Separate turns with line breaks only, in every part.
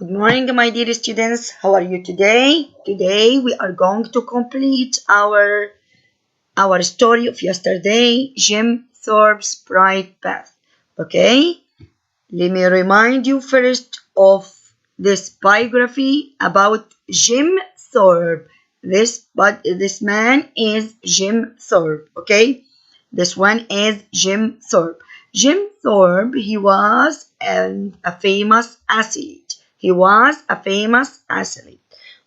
Good morning, my dear students. How are you today? Today we are going to complete our story of yesterday, Jim Thorpe's Bright Path. Okay? Let me remind you first of this biography about Jim Thorpe. This man is Jim Thorpe. Okay? This one is Jim Thorpe. Jim Thorpe, he was a famous athlete. He was a famous athlete.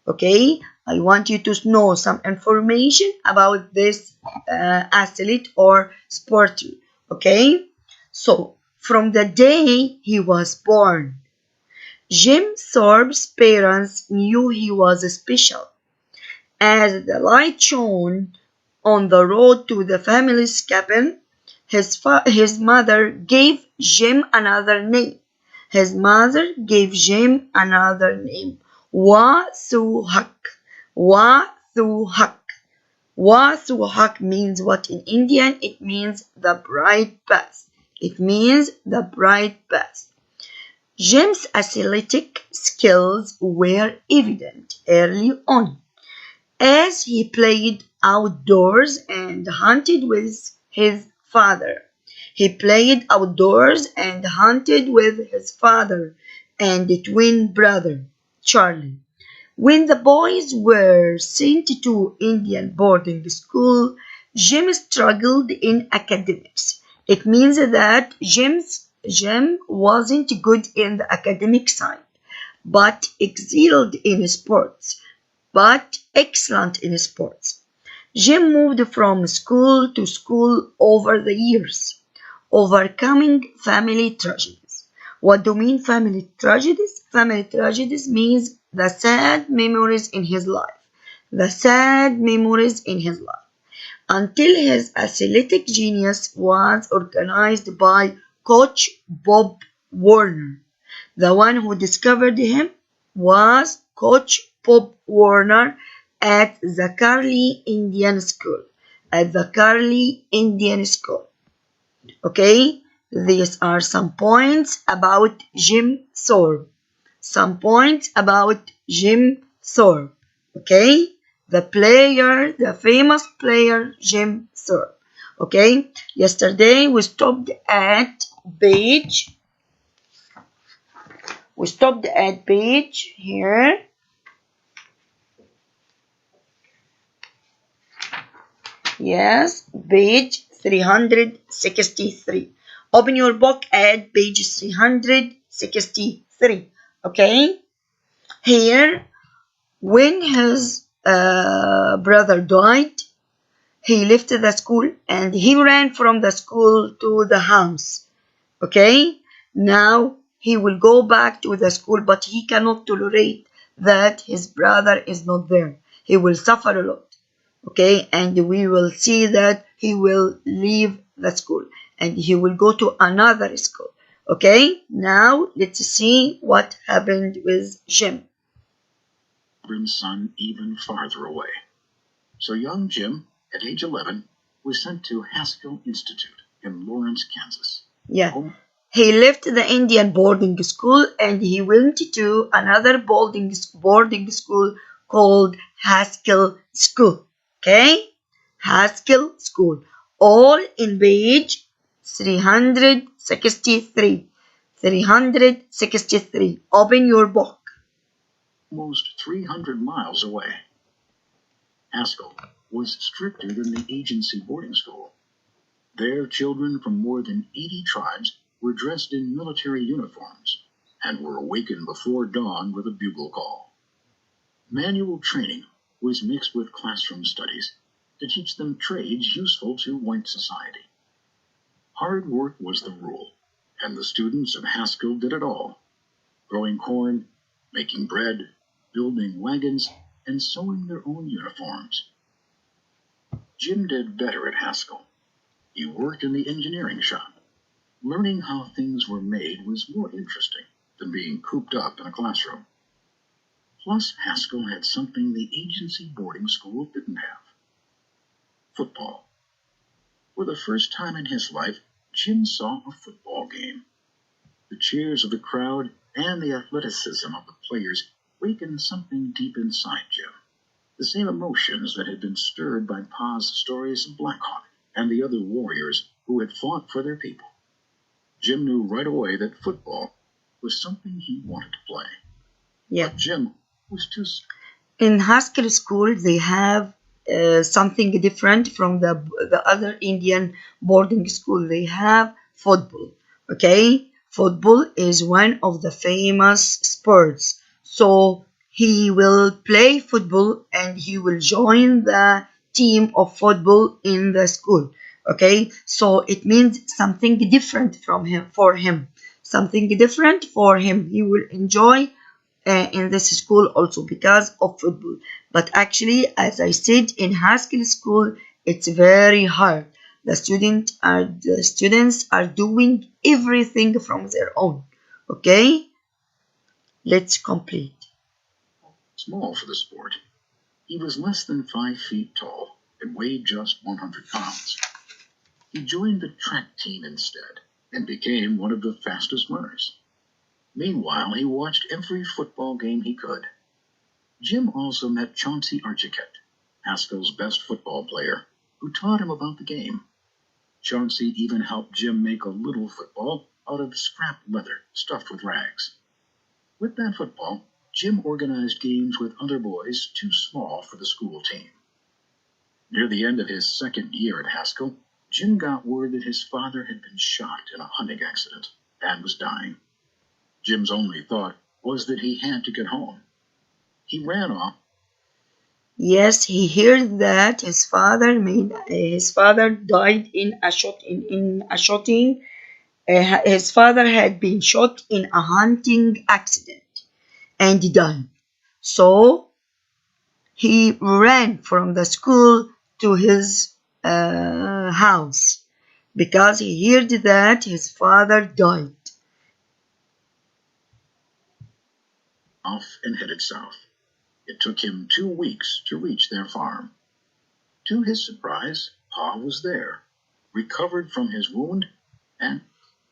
Okay, I want you to know some information about this athlete or sporter. Okay, so from the day he was born, Jim Thorpe's parents knew he was special. As the light shone on the road to the family's cabin, his mother gave Jim another name. His mother gave Jim another name. Wasuhak. Wasuhak. Wasuhak means what in Indian? It means the bright path. It means the bright path. Jim's athletic skills were evident early on, as he played outdoors and hunted with his father. He played outdoors and hunted with his father and the twin brother, Charlie. When the boys were sent to Indian boarding school, Jim struggled in academics. It means that Jim wasn't good in the academic side, but excelled in sports. But excellent in sports. Jim moved from school to school over the years, overcoming family tragedies. What do you mean family tragedies? Family tragedies means the sad memories in his life. The sad memories in his life. Until his athletic genius was organized by Coach Bob Warner. The one who discovered him was Coach Bob Warner at the Carly Indian School. At the Carly Indian School. Okay, these are some points about Jim Thorpe. Some points about Jim Thorpe. Okay, the famous player Jim Thorpe. Okay, yesterday we stopped at page here. Yes, page 363. Open your book at page 363. Okay? Here, when his brother died, he left the school and he ran from the school to the house. Okay? Now, he will go back to the school, but he cannot tolerate that his brother is not there. He will suffer a lot. Okay, and we will see that he will leave the school and he will go to another school. Okay, now let's see what happened with Jim.
Son even farther away. So young Jim, at age 11, was sent to Haskell Institute in Lawrence, Kansas.
Yeah. He left the Indian boarding school and he went to another boarding school called Haskell School. Okay? Haskell School. All in page 363. 363. Open your book.
Almost 300 miles away. Haskell was stricter than the agency boarding school. There, children from more than 80 tribes were dressed in military uniforms and were awakened before dawn with a bugle call. Manual training was mixed with classroom studies to teach them trades useful to white society. Hard work was the rule, and the students of Haskell did it all: growing corn, making bread, building wagons, and sewing their own uniforms. Jim did better at Haskell. He worked in the engineering shop. Learning how things were made was more interesting than being cooped up in a classroom. Plus, Haskell had something the agency boarding school didn't have: football. For the first time in his life, Jim saw a football game. The cheers of the crowd and the athleticism of the players wakened something deep inside Jim. The same emotions that had been stirred by Pa's stories of Black Hawk and the other warriors who had fought for their people. Jim knew right away that football was something he wanted to play.
Yeah.
But Jim was too.
In high school, they have something different from the other Indian boarding school. They have football. Okay, football is one of the famous sports. So he will play football and he will join the team of football in the school. Okay, so it means something different from him for him. Something different for him. He will enjoy in this school also because of football. But actually, as I said, in high school, it's very hard. The students are doing everything from their own. Okay, let's complete.
Small for the sport. He was less than 5 feet tall and weighed just 100 pounds. He joined the track team instead and became one of the fastest runners. Meanwhile, he watched every football game he could. Jim also met Chauncey Archiquette, Haskell's best football player, who taught him about the game. Chauncey even helped Jim make a little football out of scrap leather stuffed with rags. With that football, Jim organized games with other boys too small for the school team. Near the end of his second year at Haskell, Jim got word that his father had been shot in a hunting accident and was dying. Jim's only thought was that he had to get home. He ran off.
Yes, he heard that his father died in a shooting. His father had been shot in a hunting accident and died. So he ran from the school to his house because he heard that his father died.
Off and headed south. It took him 2 weeks to reach their farm. To his surprise, Pa was there, recovered from his wound, and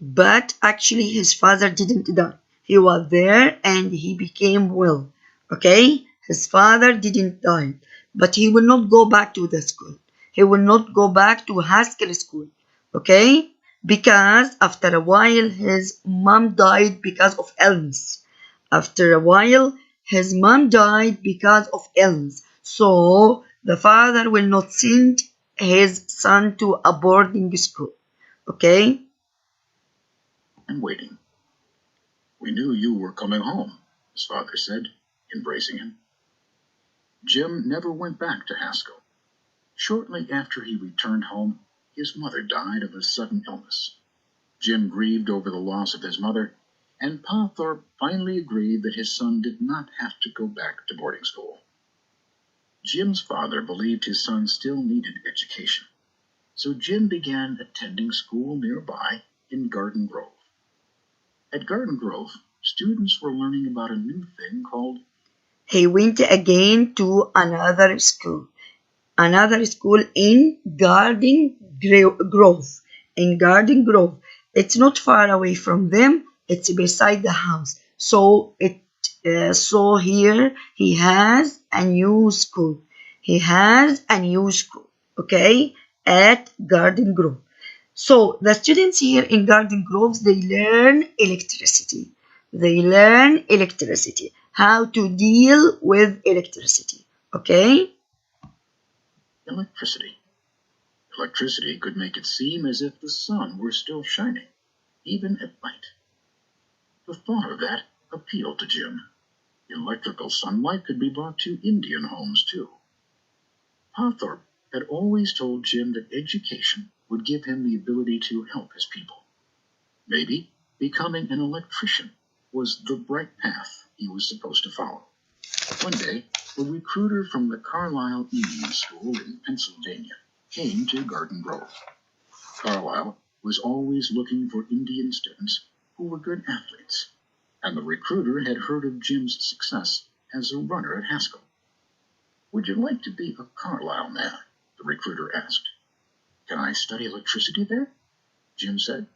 But actually, his father didn't die. He was there and he became well. Okay? His father didn't die. But he will not go back to the school. He will not go back to Haskell school. Okay? Because after a while, his mom died because of illness. After a while, his mom died because of illness. So the father will not send his son to a boarding school. Okay?
waiting. We knew you were coming home, his father said, embracing him. Jim never went back to Haskell. Shortly after he returned home, his mother died of a sudden illness. Jim grieved over the loss of his mother, and Pa Thorpe finally agreed that his son did not have to go back to boarding school. Jim's father believed his son still needed education, so Jim began attending school nearby in Garden Grove. At Garden Grove, students were learning about a new thing called.
He went again to another school in Grove. In Garden Grove, it's not far away from them. It's beside the house. So here he has a new school. He has a new school. Okay, at Garden Grove. So the students here in Garden Groves, they learn electricity. They learn electricity, how to deal with electricity. Okay?
Electricity. Electricity could make it seem as if the sun were still shining, even at night. The thought of that appealed to Jim. Electrical sunlight could be brought to Indian homes, too. Pa Thorpe had always told Jim that education would give him the ability to help his people. Maybe becoming an electrician was the bright path he was supposed to follow. One day, a recruiter from the Carlisle Indian School in Pennsylvania came to Garden Grove. Carlisle was always looking for Indian students who were good athletes, and the recruiter had heard of Jim's success as a runner at Haskell. Would you like to be a Carlisle man? The recruiter asked. Can I study electricity there? Jim said.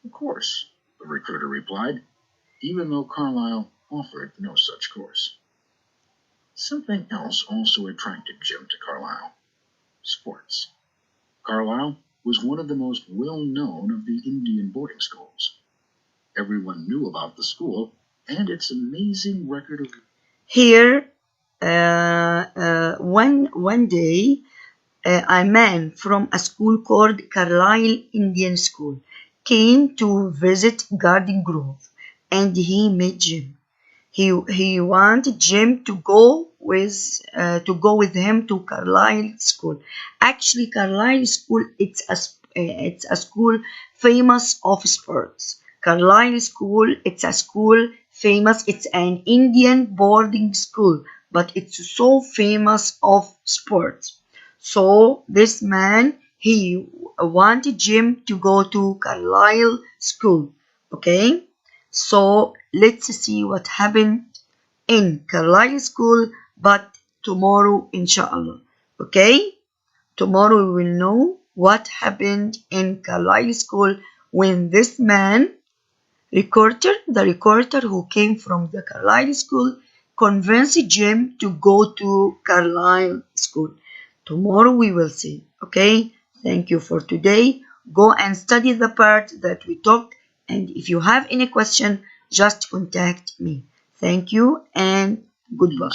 Of course, the recruiter replied. even though Carlisle offered no such course. Something else also attracted Jim to Carlisle: sports. Carlisle was one of the most well-known of the Indian boarding schools. Everyone knew about the school and its amazing record of...
Here, one day, a man from a school called Carlisle Indian School came to visit Garden Grove, and he met Jim. He wanted Jim to go with him to Carlisle School. Actually, Carlisle School it's a school famous of sports. Carlisle School it's a school famous. It's an Indian boarding school, but it's so famous of sports. So this man he wanted Jim to go to Carlisle School. Okay. So let's see what happened in Carlisle School, but tomorrow, inshallah. Okay? Tomorrow we will know what happened in Carlisle School when this man, the recorder who came from the Carlisle School, convinced Jim to go to Carlisle School. Tomorrow we will see. Okay? Thank you for today. Go and study the part that we talked, and if you have any question, just contact me. Thank you and goodbye.